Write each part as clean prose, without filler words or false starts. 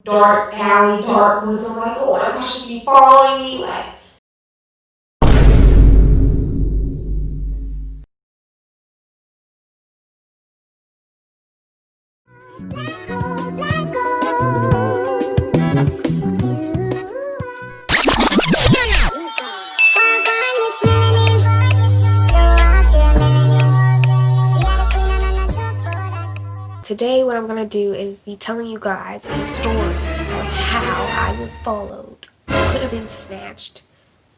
dark alley, dark woods. I'm like, oh my gosh, is he following me? Like, today what I'm gonna do is be telling you guys a story of how I was followed, could have been snatched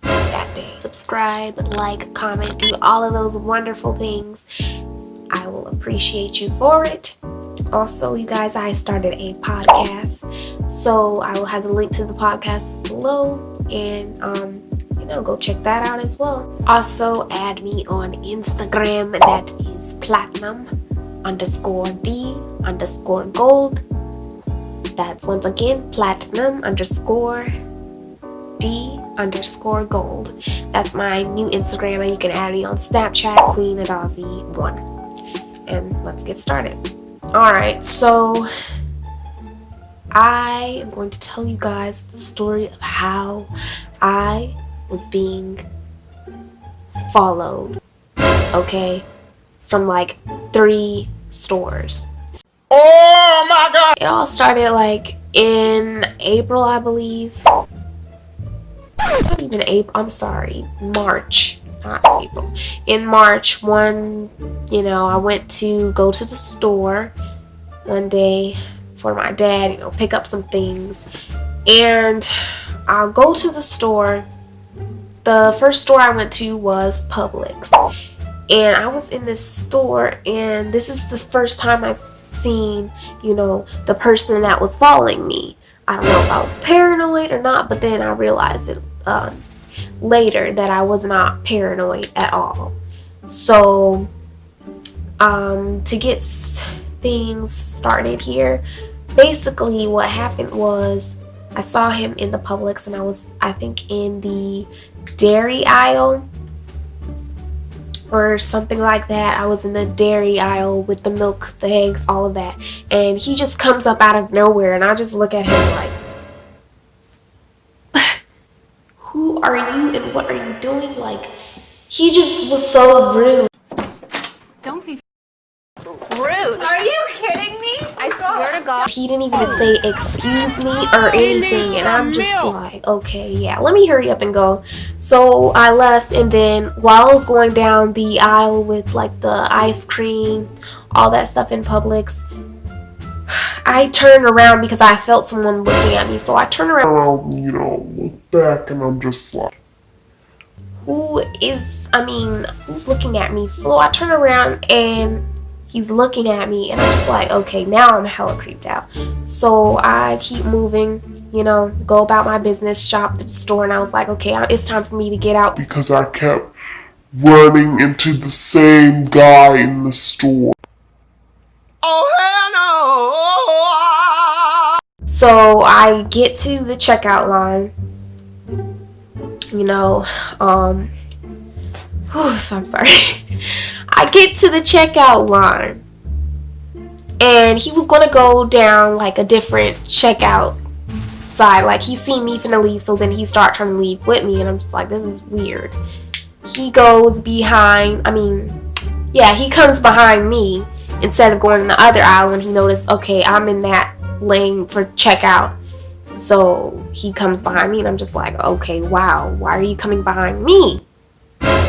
that day. Subscribe, like, comment, do all of those wonderful things. I will appreciate you for it. Also, you guys, I started a podcast, so I will have the link to the podcast below, and go check that out as well. Also, add me on Instagram. That is platinum_D_gold. That's once again platinum_D_gold. That's my new Instagram, and you can add me on Snapchat, QueenAdazi1. And let's get started. Alright, so I am going to tell you guys the story of how I was being followed, okay, from like 3 stores. Oh my god! It all started like in April, I believe. It's not even April, I'm sorry, March, not April. In March, I went to go to the store one day for my dad, pick up some things. And I'll go to the store. The first store I went to was Publix. And I was in this store, and this is the first time I've seen, the person that was following me. I don't know if I was paranoid or not, but then I realized it later that I was not paranoid at all. So, to get things started here, basically what happened was I saw him in the Publix, and I think in the dairy aisle or something like that. I was in the dairy aisle with the milk, the eggs, all of that, and he just comes up out of nowhere, and I just look at him like, who are you and what are you doing? Like, he just was so rude. Don't be rude. Are you kidding me? I swear to God. He didn't even say excuse me or anything, and I'm just like, okay, yeah, let me hurry up and go. So I left, and then while I was going down the aisle with like the ice cream, all that stuff in Publix, I turned around because I felt someone looking at me. So I turned around, look back, and I'm just like, who's looking at me? So I turn around, and he's looking at me, and I'm just like, okay, now I'm hella creeped out. So I keep moving, go about my business, shop at the store, and I was like, okay, it's time for me to get out. Because I kept running into the same guy in the store. Oh, hell no! So I get to the checkout line, so I'm sorry. I get to the checkout line, and he was gonna go down like a different checkout side. Like, he seen me finna leave, so then he started trying to leave with me, and I'm just like, this is weird. He goes behind, he comes behind me instead of going in the other aisle, and he noticed, okay, I'm in that lane for checkout. So he comes behind me, and I'm just like, okay, wow, why are you coming behind me?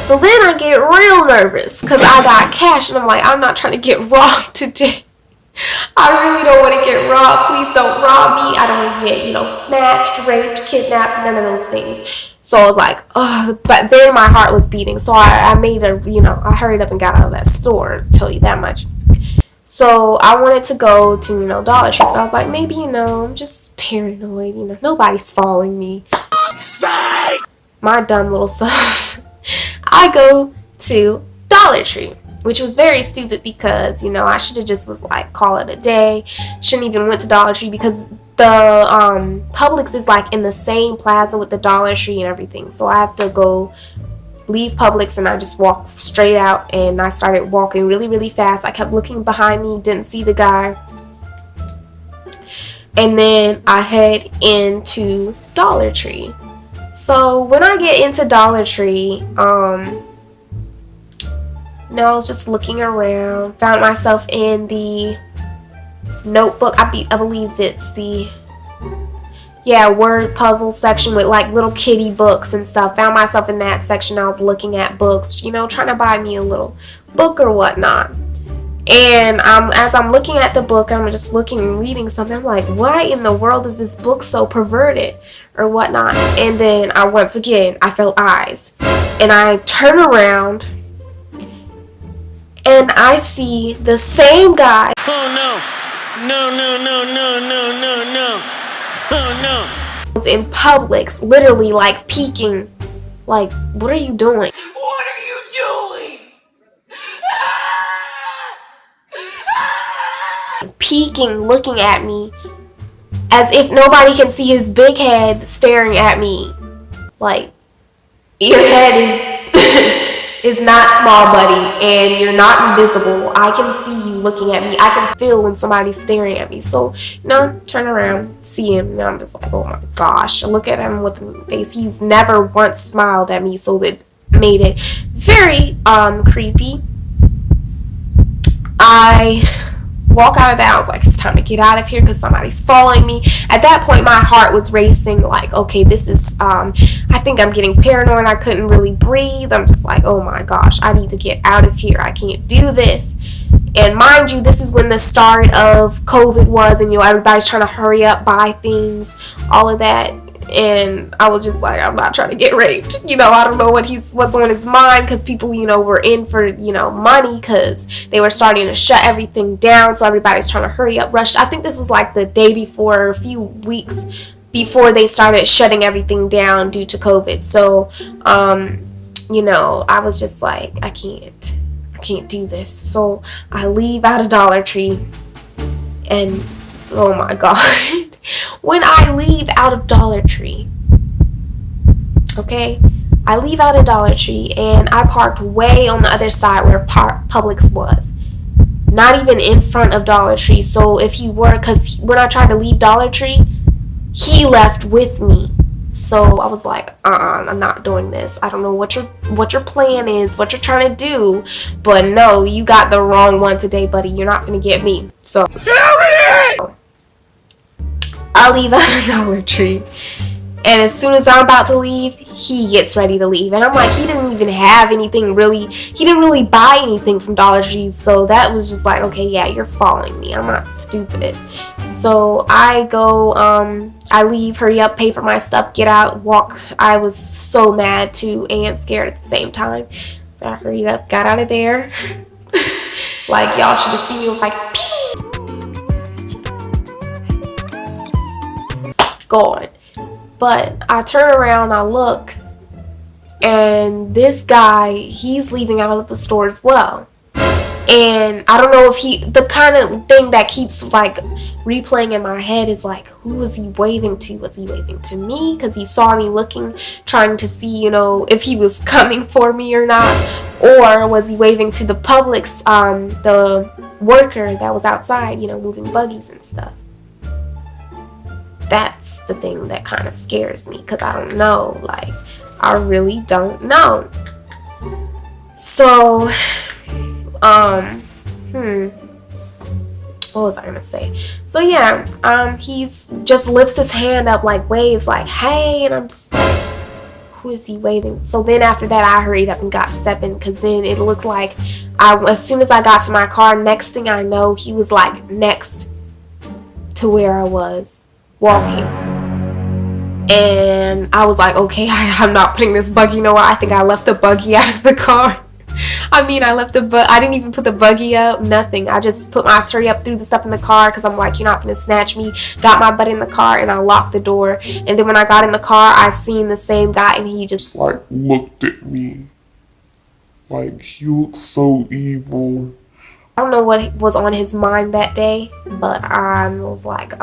So then I get real nervous because I got cash, and I'm like, I'm not trying to get robbed today. I really don't want to get robbed. Please don't rob me. I don't want to get, snatched, raped, kidnapped, none of those things. So I was like, oh, but then my heart was beating. So I made I hurried up and got out of that store, to tell you that much. So I wanted to go to, Dollar Tree. So I was like, maybe, I'm just paranoid, nobody's following me. My dumb little self. I go to Dollar Tree, which was very stupid because, I should have just was like, call it a day. Shouldn't even went to Dollar Tree because the Publix is like in the same plaza with the Dollar Tree and everything. So I have to go leave Publix, and I just walked straight out, and I started walking really, really fast. I kept looking behind me, didn't see the guy. and then I head into Dollar Tree. So when I get into Dollar Tree, I was just looking around, found myself in the notebook. I believe it's the word puzzle section with like little kitty books and stuff. Found myself in that section. I was looking at books, trying to buy me a little book or whatnot. And as I'm looking at the book, I'm just looking and reading something. I'm like, why in the world is this book so perverted or whatnot? And then once again, I felt eyes. And I turn around and I see the same guy. Oh no. No, no, no, no, no, no, no. Oh no. Was in Publix, literally like peeking. Like, what are you doing? What are you doing? Peeking, looking at me as if nobody can see his big head staring at me. Like, your head is not small, buddy, and you're not invisible. I can see you looking at me. I can feel when somebody's staring at me. So, turn around, see him, and I'm just like, oh my gosh. I look at him with a face. He's never once smiled at me, so it made it very creepy. I walk out of that. I was like, it's time to get out of here because somebody's following me. At that point, my heart was racing. Like, okay, this is, I think I'm getting paranoid. I couldn't really breathe. I'm just like, oh my gosh, I need to get out of here. I can't do this. And mind you, this is when the start of COVID was, and everybody's trying to hurry up, buy things, all of that. And I was just like, I'm not trying to get raped. I don't know what's on his mind, because people, were in for, money, because they were starting to shut everything down. So everybody's trying to hurry up, rush. I think this was like the day before, a few weeks before they started shutting everything down due to COVID. So, I was just like, I can't do this. So I leave out of Dollar Tree, and oh my God. When I leave out of Dollar Tree, okay, I leave out of Dollar Tree and I parked way on the other side where Publix was. Not even in front of Dollar Tree. So because when I tried to leave Dollar Tree, he left with me. So I was like, I'm not doing this. I don't know what your plan is, what you're trying to do, but no, you got the wrong one today, buddy. You're not gonna get me. So I leave out of Dollar Tree, and as soon as I'm about to leave, he gets ready to leave. And I'm like, he didn't even have anything really. He didn't really buy anything from Dollar Tree, so that was just like, okay, yeah, you're following me. I'm not stupid. So I go, I leave, hurry up, pay for my stuff, get out, walk. I was so mad too and scared at the same time. So I hurried up, got out of there. Like, y'all should have seen me. It was like, gone. But I turn around, I look, and this guy, he's leaving out of the store as well. And I don't know if the kind of thing that keeps like replaying in my head is like, who was he waving to? Was he waving to me because he saw me looking, trying to see, if he was coming for me or not? Or was he waving to the Publix, the worker that was outside, moving buggies and stuff? That's the thing that kind of scares me, because I don't know. Like, I really don't know. So, what was I gonna say? So yeah, he's just lifts his hand up, like waves, like hey, and I'm just like, who is he waving? So then after that, I hurried up and got stepping, because then it looked like as soon as I got to my car, next thing I know, he was like next to where I was walking. And I was like, okay, I'm not putting this buggy nowhere. I think I left the buggy out of the car. I didn't even put the buggy up, nothing. I just put my hurry up, threw the stuff in the car, because I'm like, you're not going to snatch me. Got my butt in the car, and I locked the door. And then when I got in the car, I seen the same guy, and he just like looked at me. Like, he looked so evil. I don't know what was on his mind that day, but I was like,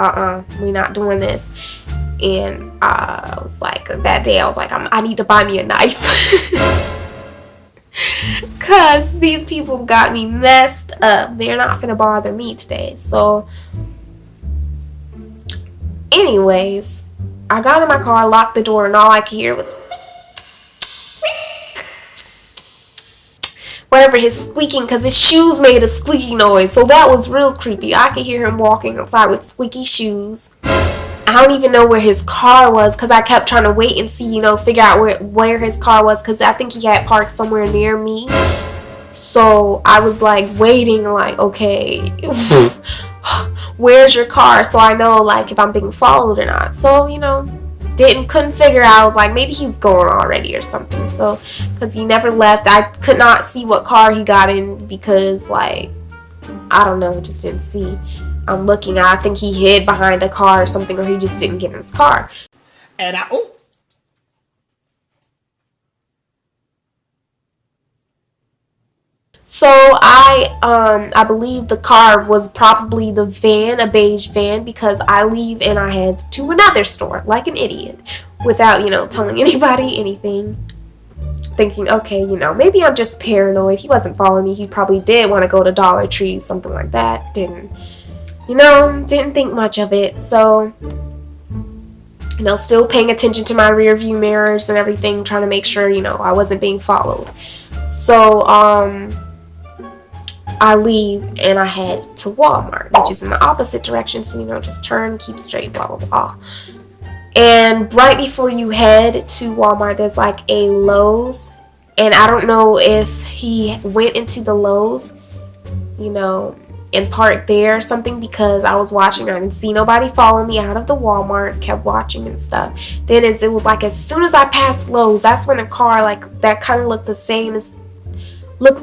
we're not doing this. And I was like, that day I was like, I need to buy me a knife. Because these people got me messed up. They're not finna bother me today. So Anyways, I got in my car, locked the door, and all I could hear was whatever, his squeaking, because his shoes made a squeaky noise. So that was real creepy. I could hear him walking outside with squeaky shoes. I don't even know where his car was, because I kept trying to wait and see, you know, figure out where his car was, because I think he had parked somewhere near me. So I was like waiting, like, okay, where's your car? So I know, like, if I'm being followed or not. So, you know, couldn't figure out. I was like, maybe he's gone already or something. So, because he never left, I could not see what car he got in, because, like, I don't know, just didn't see. I'm looking, I think he hid behind a car or something, or he just didn't get in his car. And So I believe the car was probably the van, a beige van, because I leave and I head to another store like an idiot without, you know, telling anybody anything. Thinking, okay, you know, maybe I'm just paranoid. He wasn't following me. He probably did want to go to Dollar Tree, something like that. Didn't think much of it. So, you know, still paying attention to my rear view mirrors and everything, trying to make sure, you know, I wasn't being followed. So, I leave and I head to Walmart, which is in the opposite direction. So, you know, just turn, keep straight, blah, blah, blah. And right before you head to Walmart, there's like a Lowe's. And I don't know if he went into the Lowe's, you know, and parked there or something, because I was watching. I didn't see nobody follow me out of the Walmart, kept watching and stuff. Then it was like as soon as I passed Lowe's, that's when a car like that kind of looked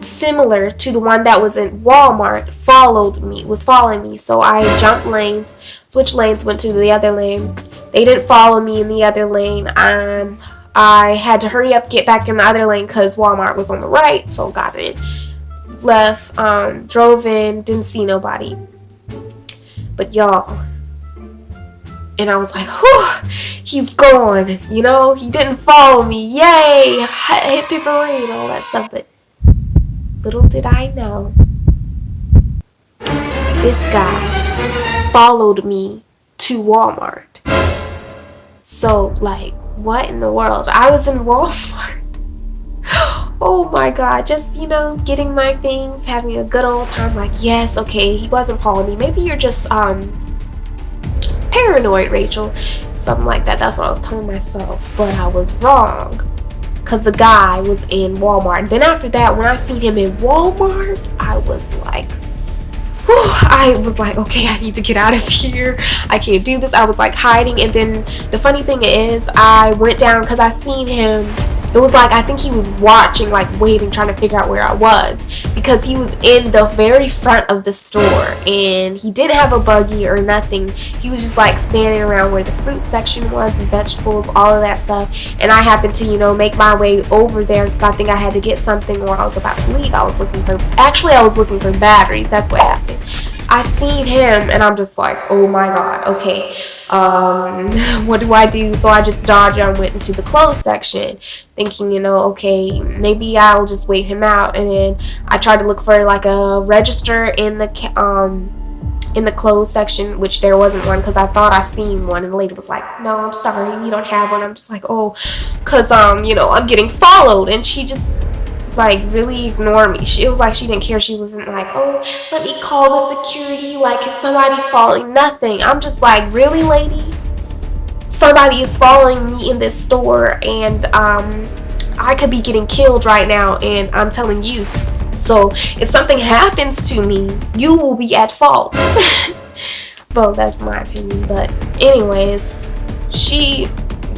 similar to the one that was in Walmart was following me. So I jumped lanes, switched lanes, went to the other lane. They didn't follow me in the other lane. I had to hurry up, get back in the other lane because Walmart was on the right. So got in, left, drove in, didn't see nobody. But y'all, and I was like, whew, he's gone. You know, he didn't follow me. Yay! Hip hip hooray and all that stuff. But little did I know, this guy followed me to Walmart. So, like, what in the world? I was in Walmart. Oh my God, just, you know, getting my things, having a good old time. Like, yes, okay, he wasn't following me. Maybe you're just paranoid, Rachel. Something like that. That's what I was telling myself. But I was wrong, because the guy was in Walmart. Then after that, when I seen him in Walmart, I was like, whew, I was like, okay, I need to get out of here. I can't do this. I was like hiding. And then the funny thing is, I went down because I seen him. It was like, I think he was watching, like waiting, trying to figure out where I was, because he was in the very front of the store and he didn't have a buggy or nothing. He was just like standing around where the fruit section was and vegetables, all of that stuff. And I happened to, you know, make my way over there because I think I had to get something, or I was about to leave. I was looking for batteries. That's what happened. I seen him and I'm just like, oh my God, okay, what do I do? So I just dodged and went into the clothes section, thinking, you know, okay, maybe I'll just wait him out. And then I tried to look for like a register in the clothes section, which there wasn't one, because I thought I seen one, and the lady was like, no, I'm sorry, you don't have one. I'm just like, oh, because you know, I'm getting followed. And she just like really ignored me. It was like she didn't care. She wasn't like, oh, let me call the security, like, is somebody following? Nothing. I'm just like, really, lady? Somebody is following me in this store, and I could be getting killed right now, and I'm telling you. So if something happens to me, you will be at fault. Well, that's my opinion. But anyways, she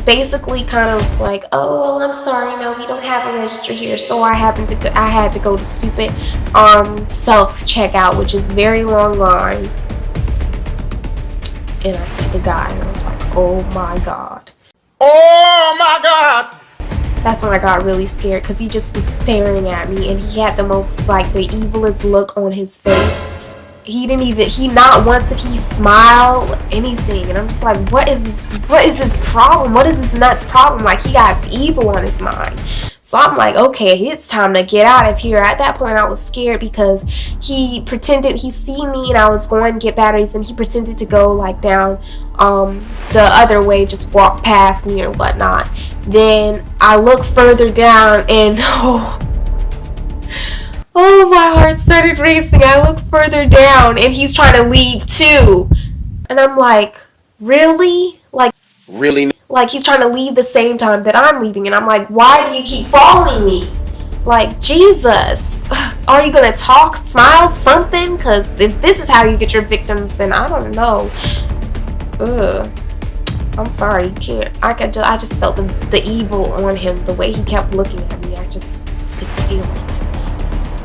basically kind of like, oh, well, I'm sorry, no, we don't have a register here. So I had to go to stupid self-checkout, which is very long line. And I see the guy and I was like, oh my God. oh my God! That's when I got really scared, because he just was staring at me, and he had the most, like, the evilest look on his face. He not once did he smile, anything. And I'm just like, what is this problem? What is this nuts problem? Like, he got evil on his mind. So I'm like, okay, it's time to get out of here. At that point, I was scared because he pretended he see me and I was going to get batteries, and he pretended to go like down the other way, just walk past me or whatnot. Then I look further down and oh, my heart started racing. I look further down and he's trying to leave too. And I'm like, really? Really? Like he's trying to leave the same time that I'm leaving. And I'm like, why do you keep following me? Like, Jesus. Are you going to talk, smile, something? Because if this is how you get your victims, then I don't know. Ugh. I'm sorry, you can't. I just felt the evil on him. The way he kept looking at me, I just could feel it.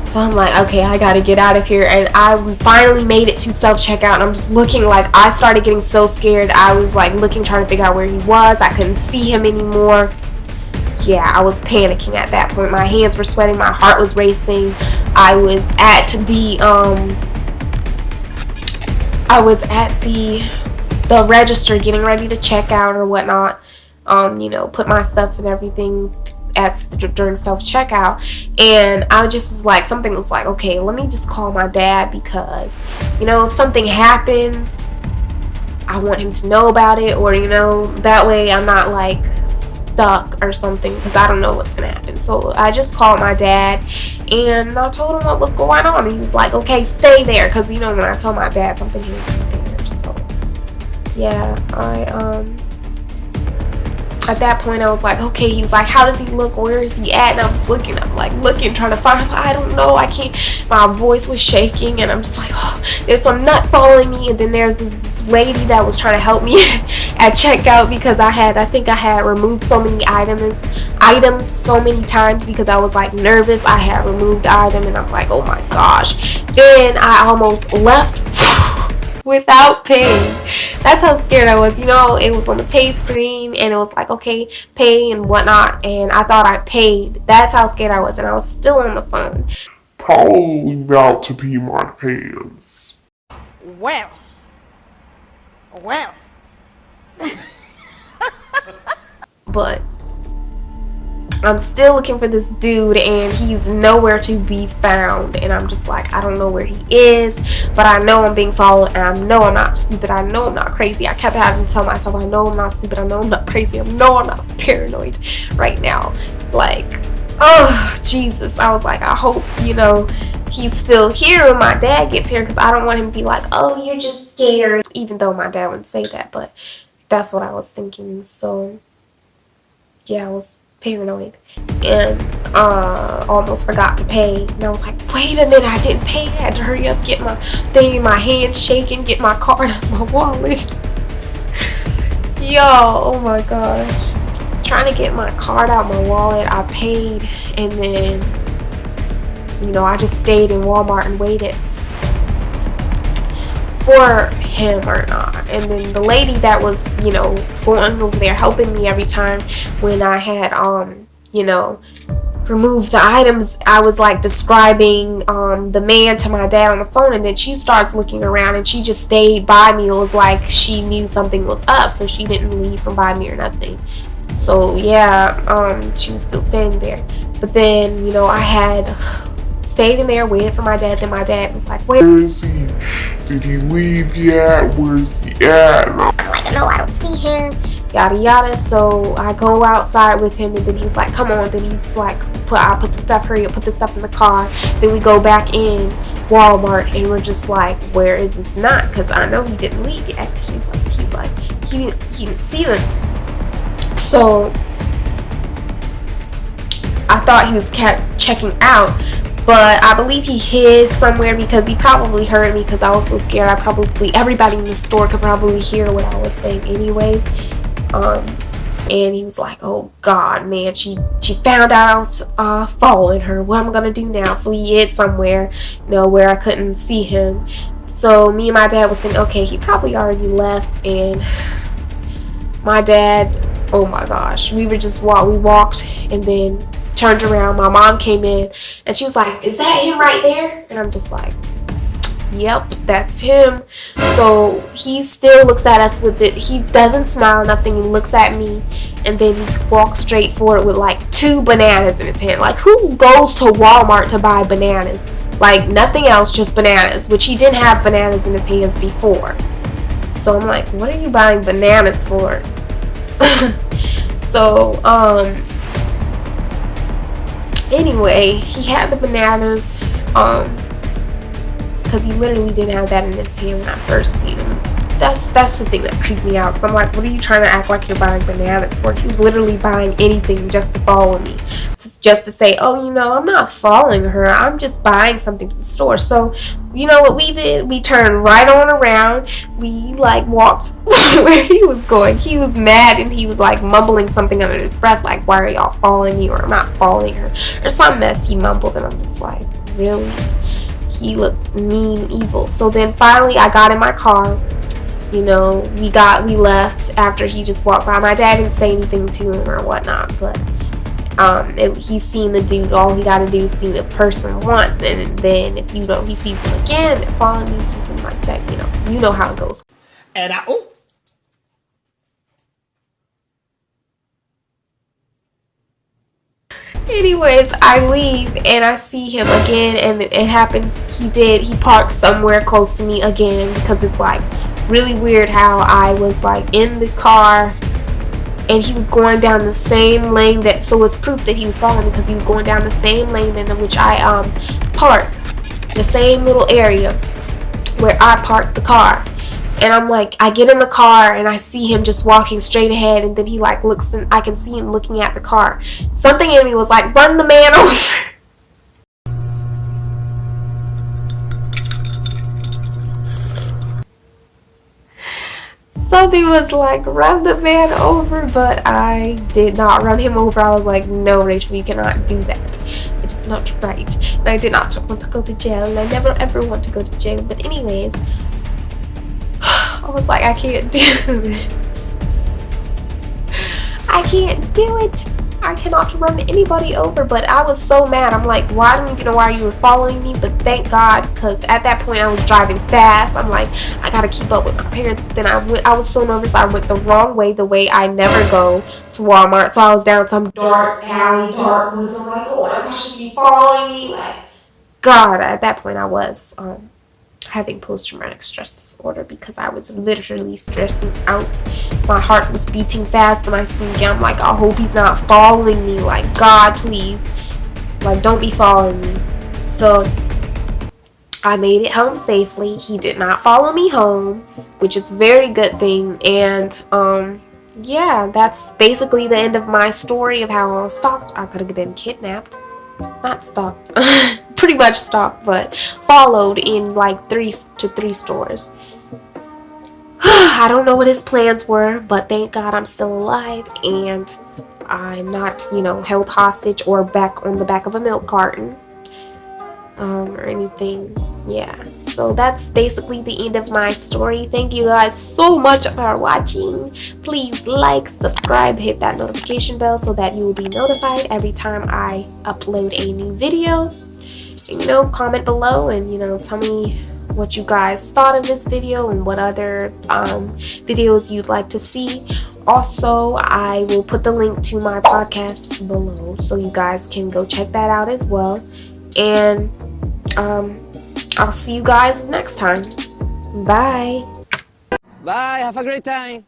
So I'm like, okay, I gotta get out of here. And I finally made it to self-checkout. And I'm just looking, like, I started getting so scared. I was like looking, trying to figure out where he was. I couldn't see him anymore. Yeah, I was panicking at that point. My hands were sweating. My heart was racing. I was at the register getting ready to check out or whatnot. You know, put my stuff and everything during self-checkout, and I just was like, something was like, okay, let me just call my dad, because, you know, if something happens, I want him to know about it, or, you know, that way I'm not like stuck or something, because I don't know what's gonna happen. So I just called my dad and I told him what was going on, and he was like, okay, stay there, because, you know, when I told my dad something, he would be there. So yeah, at that point, I was like, okay. He was like, how does he look? Where is he at? And I was looking, trying to find him. I don't know. I can't. My voice was shaking, and I'm just like, oh, there's some nut following me. And then there's this lady that was trying to help me at checkout, because I think I had removed so many items so many times because I was like nervous. I had removed the item, and I'm like, oh my gosh. Then I almost left without paying. That's how scared I was. You know, it was on the pay screen, and it was like, okay, pay and whatnot, and I thought I paid. That's how scared I was, and I was still on the phone. Probably about to pee my pants. Well. But I'm still looking for this dude, and he's nowhere to be found. And I'm just like, I don't know where he is, but I know I'm being followed, and I know I'm not stupid. I know I'm not crazy. I kept having to tell myself, I know I'm not stupid. I know I'm not crazy. I know I'm not paranoid right now. Like, oh, Jesus. I was like, I hope, you know, he's still here when my dad gets here, because I don't want him to be like, oh, you're just scared. Even though my dad wouldn't say that, but that's what I was thinking. So, yeah, I was paranoid, and almost forgot to pay. And I was like, wait a minute, I didn't pay. I had to hurry up, get my thing in my hands shaking, get my card out of my wallet. Yo, oh my gosh. Trying to get my card out of my wallet. I paid, and then, you know, I just stayed in Walmart and waited for him or not. And then the lady that was, you know, going over there helping me every time when I had you know, removed the items, I was like describing the man to my dad on the phone, and then she starts looking around, and she just stayed by me. It was like she knew something was up, so she didn't leave from by me or nothing. So yeah, she was still standing there. But then, you know, I had stayed in there, waited for my dad. Then my dad was like, where is he? Did he leave yet? Where's he at? And I'm like, no, I don't see him. Yada yada. So I go outside with him, and then he's like, come on. Then he's like, put the stuff, hurry up, put the stuff in the car. Then we go back in Walmart, and we're just like, where is this nut? Because I know he didn't leave yet. Because he's like, he didn't see them. So I thought he was kept checking out, but I believe he hid somewhere, because he probably heard me, because I was so scared. Everybody in the store could probably hear what I was saying anyways. And he was like, oh God, man, she found out I was following her. What am I gonna do now? So he hid somewhere, you know, where I couldn't see him. So me and my dad was thinking, okay, he probably already left. And my dad, oh my gosh, we walked, and then turned around. My mom came in, and she was like, is that him right there? And I'm just like, yep, that's him. So he still looks at us with it. He doesn't smile, nothing. He looks at me, and then he walks straight forward with like 2 bananas in his hand. Like, who goes to Walmart to buy bananas? Like, nothing else, just bananas, which he didn't have bananas in his hands before. So I'm like, what are you buying bananas for? So, anyway, he had the bananas, because he literally didn't have that in his hand when I first seen him. That's the thing that creeped me out, because I'm like, what are you trying to act like you're buying bananas for? He was literally buying anything just to follow me, just to say, oh, you know, I'm not following her, I'm just buying something from the store. So, you know what we did? We turned right on around. We like walked where he was going. He was mad, and he was like mumbling something under his breath, like, why are y'all following me, or I'm not following her, or some mess he mumbled. And I'm just like, really? He looked mean, evil. So then finally I got in my car. You know, we left after he just walked by. My dad didn't say anything to him or whatnot, but he's seen the dude. All he got to do is see the person once, and then if you know he sees him again, following you, something like that. You know how it goes. And Anyways, I leave and I see him again, and it happens. He parked somewhere close to me again, because it's like really weird how I was like in the car and he was going down the same lane so it's proof that he was following me, because he was going down the same lane in which I parked, the same little area where I parked the car. And I'm like, I get in the car and I see him just walking straight ahead, and then he like looks, and I can see him looking at the car. Something in me was like, run the man over. Something was like, run the man over, but I did not run him over. I was like, no, Rachel, you cannot do that. It is not right. And I did not want to go to jail, and I never ever want to go to jail. But anyways, I was like, I can't do this. I can't do it. I cannot run anybody over. But I was so mad. I'm like, well, I don't even know why you were following me, but thank God, because at that point I was driving fast. I'm like, I gotta keep up with my parents. But then I was so nervous. I went the wrong way, the way I never go to Walmart. So I was down some dark alley, dark woods. I'm like, oh my gosh, is he following me? Like, God, at that point I was having post-traumatic stress disorder, because I was literally stressing out. My heart was beating fast when I think, I'm like, I hope he's not following me. Like, God, please, like, don't be following me. So I made it home safely. He did not follow me home, which is a very good thing. And yeah, that's basically the end of my story of how I was stalked. I could have been kidnapped, not stalked. Pretty much stalked, but followed in like 3 stores. I don't know what his plans were, but thank God I'm still alive, and I'm not, held hostage or back on the back of a milk carton or anything. Yeah, so that's basically the end of my story. Thank you guys so much for watching. Please like, subscribe, hit that notification bell so that you will be notified every time I upload a new video. And, comment below and, tell me what you guys thought of this video and what other videos you'd like to see. Also, I will put the link to my podcast below so you guys can go check that out as well. And I'll see you guys next time. Bye. bye, have a great time.